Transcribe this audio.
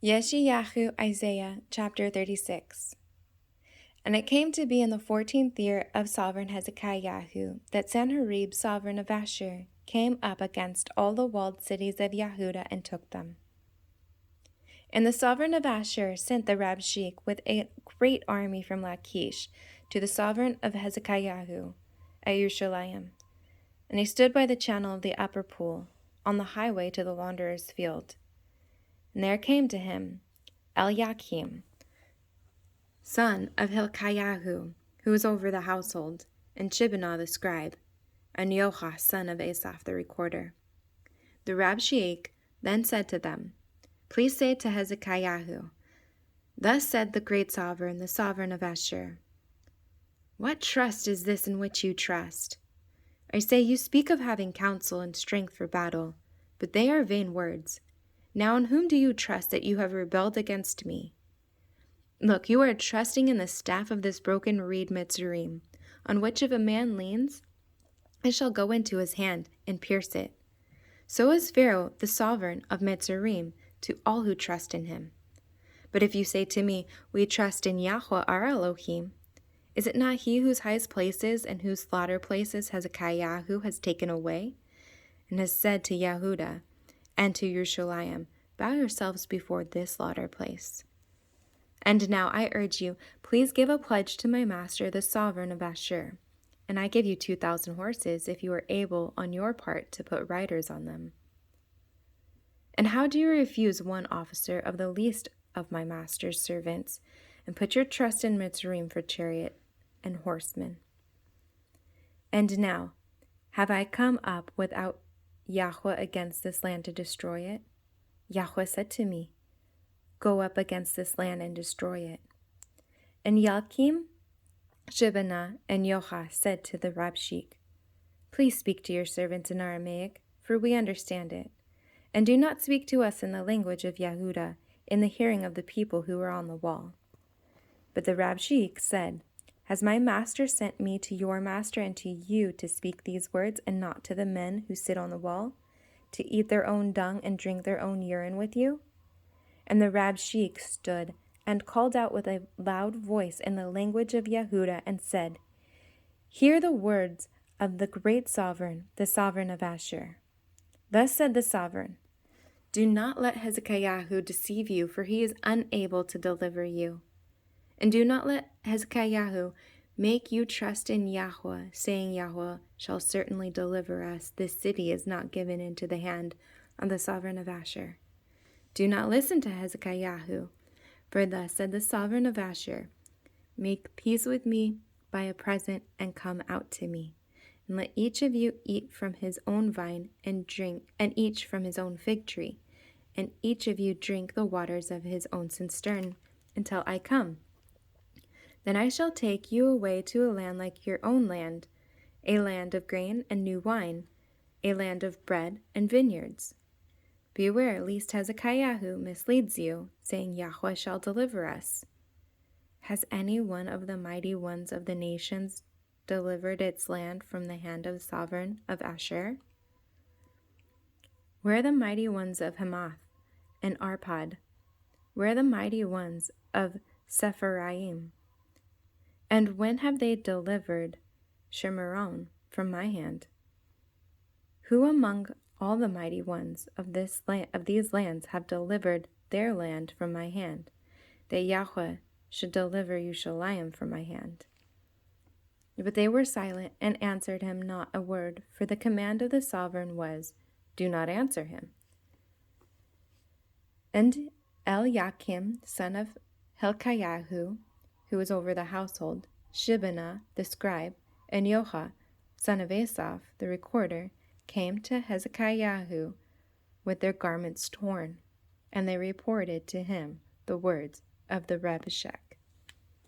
Yeshayahu Isaiah chapter 36. And it came to be in the 14th year of sovereign Hezekiahu that Sennacherib, sovereign of Ashur, came up against all the walled cities of Yehuda and took them. And the sovereign of Ashur sent the Rabshakeh with a great army from Lachish to the sovereign of Hezekiahu at Yerushalayim. And he stood by the channel of the upper pool, on the highway to the launderer's field. And there came to him Eliakim, son of Hilkiah, who was over the household, and Shebaniah the scribe, and Yahusha, son of Asaph the recorder. The Rabshakeh then said to them, Please say to Hezekiah, Thus said the great sovereign, the sovereign of Ashur, What trust is this in which you trust? I say, you speak of having counsel and strength for battle, but they are vain words. Now in whom do you trust that you have rebelled against me? Look, you are trusting in the staff of this broken reed Mitzrayim, on which if a man leans, it shall go into his hand and pierce it. So is Pharaoh, the sovereign of Mitzrayim, to all who trust in him. But if you say to me, We trust in Yahweh our Elohim, is it not he whose highest places and whose slaughter places Hezekiahu has taken away, and has said to Yehuda and to Yerushalayim, Bow yourselves before this slaughter place? And now I urge you, please give a pledge to my master, the sovereign of Ashur, and I give you 2,000 horses, if you are able on your part to put riders on them. And how do you refuse one officer of the least of my master's servants, and put your trust in Mitzrayim for chariot and horsemen? And now, have I come up without Yahweh against this land to destroy it? Yahweh said to me, Go up against this land and destroy it. And Eliakim, Shebaniah, and Yahusha said to the Rabshakeh, Please speak to your servants in Aramaic, for we understand it. And do not speak to us in the language of Yehuda, in the hearing of the people who are on the wall. But the Rabshakeh said, Has my master sent me to your master and to you to speak these words, and not to the men who sit on the wall, to eat their own dung and drink their own urine with you? And the Rabshakeh stood and called out with a loud voice in the language of Yehuda and said, Hear the words of the great sovereign, the sovereign of Ashur. Thus said the sovereign, Do not let Hezekiahu deceive you, for he is unable to deliver you. And do not let Hezekiahu make you trust in Yahweh, saying, Yahweh shall certainly deliver us. This city is not given into the hand of the sovereign of Ashur. Do not listen to Hezekiahu, for thus said the sovereign of Ashur, Make peace with me by a present and come out to me. And let each of you eat from his own vine and drink, and each from his own fig tree, and each of you drink the waters of his own cistern until I come. Then I shall take you away to a land like your own land, a land of grain and new wine, a land of bread and vineyards. Beware lest Hezekiahu misleads you, saying, Yahweh shall deliver us. Has any one of the mighty ones of the nations delivered its land from the hand of the sovereign of Ashur? Where are the mighty ones of Hamath and Arpad? Where are the mighty ones of Sepharvaim? And when have they delivered Shemaron from my hand? Who among all the mighty ones of these lands have delivered their land from my hand, that Yahweh should deliver Yerushalayim from my hand? But they were silent and answered him not a word, for the command of the sovereign was, Do not answer him. And Eliakim, son of Hilkiah, who was over the household, Shebaniah the scribe, and Yahusha, son of Asaph the recorder, came to Hezekiah with their garments torn, and they reported to him the words of the Rabshakeh.